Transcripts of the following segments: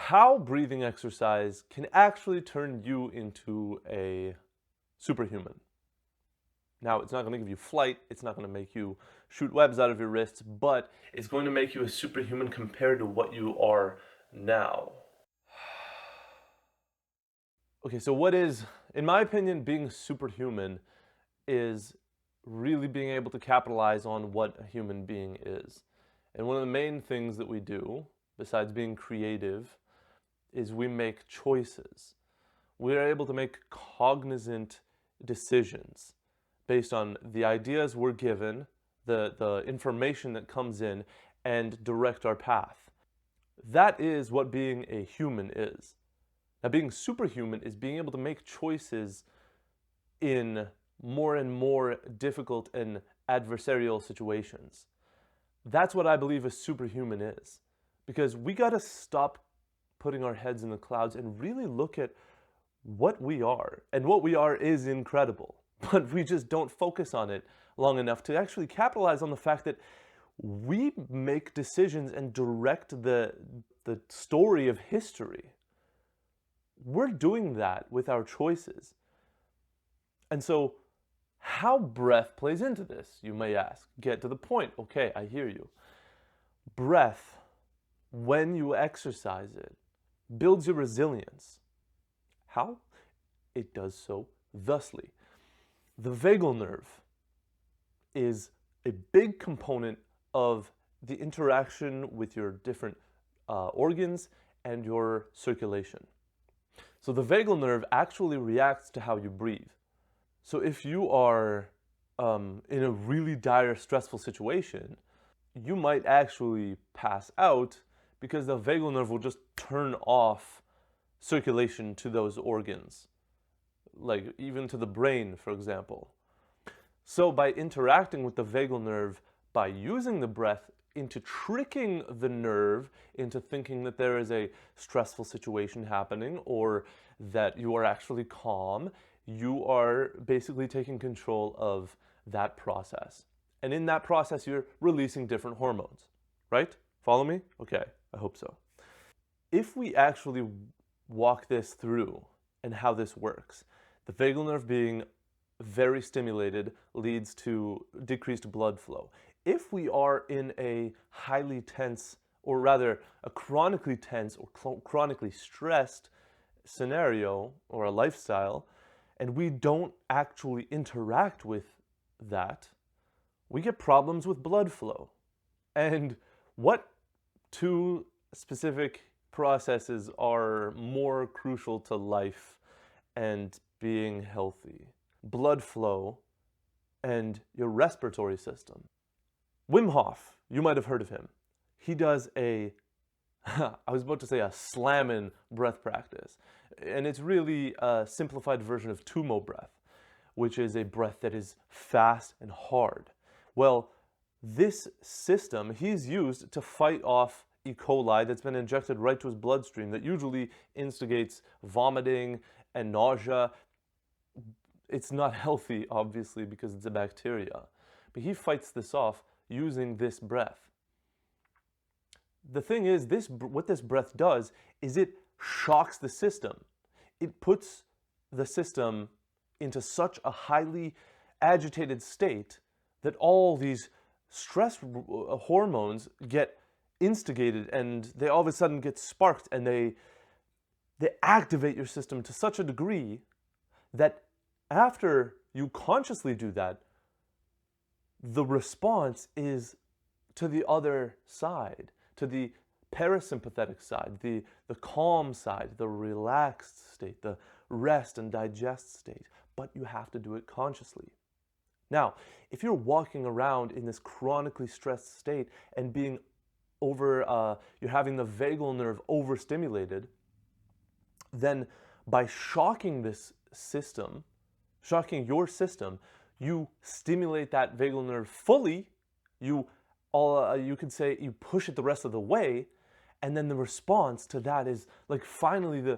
how breathing exercise can actually turn you into a superhuman. Now, it's not going to give you flight, it's not going to make you shoot webs out of your wrists, but it's going to make you a superhuman compared to what you are now. Okay, so what is, in my opinion, being superhuman is really being able to capitalize on what a human being is. And one of the main things that we do, besides being creative, is we make choices. We are able to make cognizant decisions based on the ideas we're given, the information that comes in, and direct our path. That is what being a human is. Now, being superhuman is being able to make choices in more and more difficult and adversarial situations. That's what I believe a superhuman is. Because we got to stop putting our heads in the clouds and really look at what we are. And what we are is incredible. But we just don't focus on it long enough to actually capitalize on the fact that we make decisions and direct the story of history. We're doing that with our choices. And so, how breath plays into this, you may ask. Get to the point. Okay, I hear you. Breath, when you exercise it, builds your resilience. How? It does so thusly. The vagal nerve is a big component of the interaction with your different organs and your circulation. So the vagal nerve actually reacts to how you breathe. So if you are in a really dire, stressful situation, you might actually pass out because the vagal nerve will just turn off circulation to those organs, like even to the brain, for example. So by interacting with the vagal nerve, by using the breath into tricking the nerve into thinking that there is a stressful situation happening or that you are actually calm, you are basically taking control of that process. And in that process, you're releasing different hormones, right? Follow me? Okay, I hope so. If we actually walk this through and how this works, the vagal nerve being very stimulated leads to decreased blood flow. If we are in a highly tense, or rather a chronically tense or chronically stressed scenario or a lifestyle, and we don't actually interact with that, we get problems with blood flow. And what two specific processes are more crucial to life and being healthy? Blood flow and your respiratory system. Wim Hof, you might have heard of him. He does I was about to say a slammin' breath practice. And it's really a simplified version of Tummo breath, which is a breath that is fast and hard. Well, this system he's used to fight off E. coli that's been injected right to his bloodstream that usually instigates vomiting and nausea. It's not healthy, obviously, because it's a bacteria. But he fights this off using this breath. The thing is, what this breath does is it shocks the system. It puts the system into such a highly agitated state that all these stress hormones get instigated and they all of a sudden get sparked and they activate your system to such a degree that after you consciously do that, the response is to the other side, to the parasympathetic side, the calm side, the relaxed state, the rest and digest state. But you have to do it consciously. Now, if you're walking around in this chronically stressed state and you're having the vagal nerve overstimulated, then by shocking this system, shocking your system, you stimulate that vagal nerve fully. You could say you push it the rest of the way, and then the response to that is like finally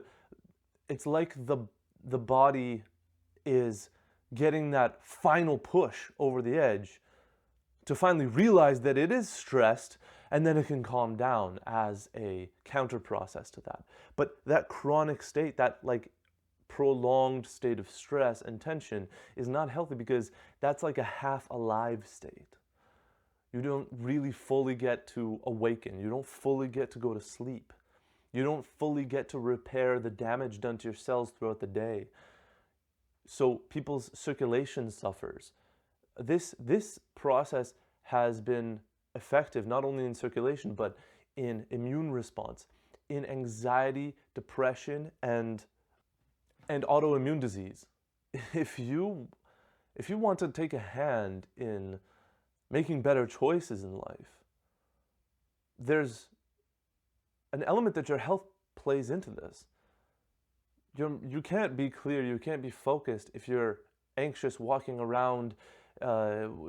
it's like the body is getting that final push over the edge to finally realize that it is stressed And then it can calm down as a counter process to that. But that chronic state, that like prolonged state of stress and tension is not healthy, because that's like a half alive state. You don't really fully get to awaken. You don't fully get to go to sleep. You don't fully get to repair the damage done to your cells throughout the day. So people's circulation suffers. This process has been effective not only in circulation, but in immune response, in anxiety, depression, and autoimmune disease. If you want to take a hand in making better choices in life, there's an element that your health plays into this. You can't be clear, you can't be focused if you're anxious, walking around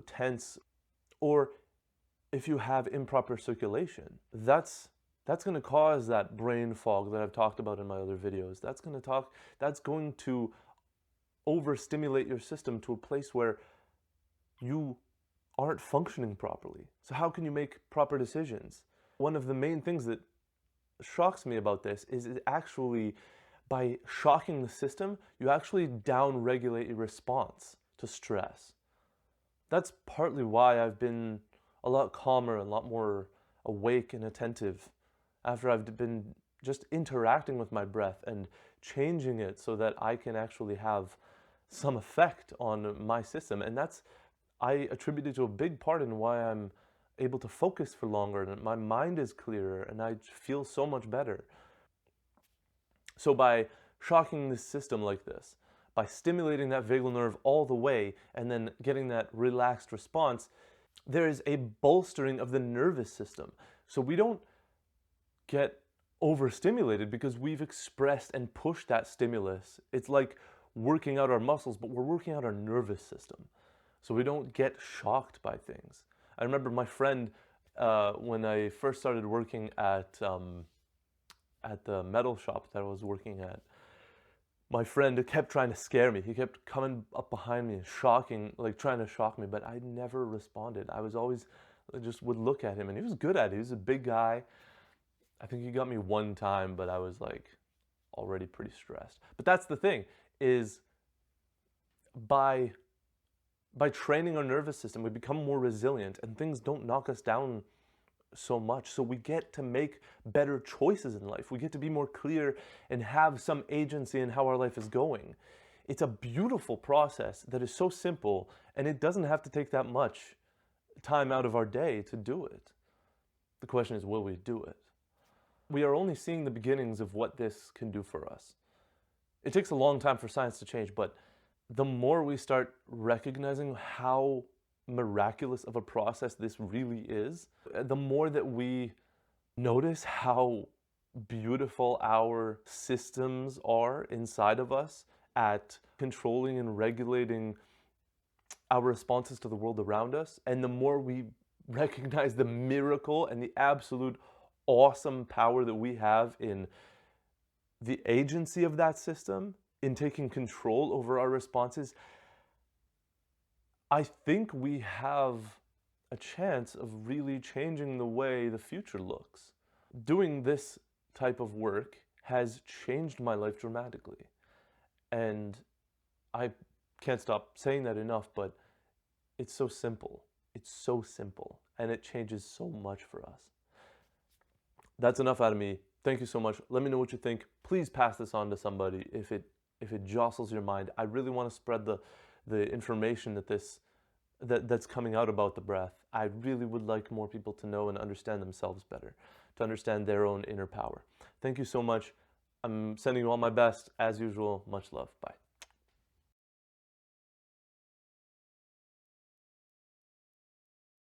tense, or if you have improper circulation. That's going to cause that brain fog that I've talked about in my other videos. That's going to overstimulate your system to a place where you aren't functioning properly. So how can you make proper decisions? One of the main things that shocks me about this is actually, by shocking the system, you actually down-regulate your response to stress. That's partly why I've been a lot calmer and a lot more awake and attentive after I've been just interacting with my breath and changing it so that I can actually have some effect on my system. And I attribute it to a big part in why I'm able to focus for longer, and my mind is clearer, and I feel so much better. So by shocking the system like this, by stimulating that vagal nerve all the way and then getting that relaxed response, there is a bolstering of the nervous system. So we don't get overstimulated because we've expressed and pushed that stimulus. It's like working out our muscles, but we're working out our nervous system. So we don't get shocked by things. I remember my friend, when I first started working at the metal shop that I was working at, my friend kept trying to scare me. He kept coming up behind me and trying to shock me, but I never responded. I was always, just would look at him, and he was good at it. He was a big guy. I think he got me one time, but I was like already pretty stressed. But that's the thing, is by training our nervous system, we become more resilient, and things don't knock us down so much. So we get to make better choices in life. We get to be more clear and have some agency in how our life is going. It's a beautiful process that is so simple, and it doesn't have to take that much time out of our day to do it. The question is, will we do it? We are only seeing the beginnings of what this can do for us. It takes a long time for science to change, but the more we start recognizing how miraculous of a process this really is, the more that we notice how beautiful our systems are inside of us at controlling and regulating our responses to the world around us, and the more we recognize the miracle and the absolute awesome power that we have in the agency of that system, in taking control over our responses, I think we have a chance of really changing the way the future looks. Doing this type of work has changed my life dramatically. And I can't stop saying that enough, but it's so simple. It's so simple, and it changes so much for us. That's enough out of me. Thank you so much. Let me know what you think. Please pass this on to somebody if it jostles your mind. I really want to spread the information that's coming out about the breath. I really would like more people to know and understand themselves better, to understand their own inner power. Thank you so much. I'm sending you all my best. As usual, much love. Bye.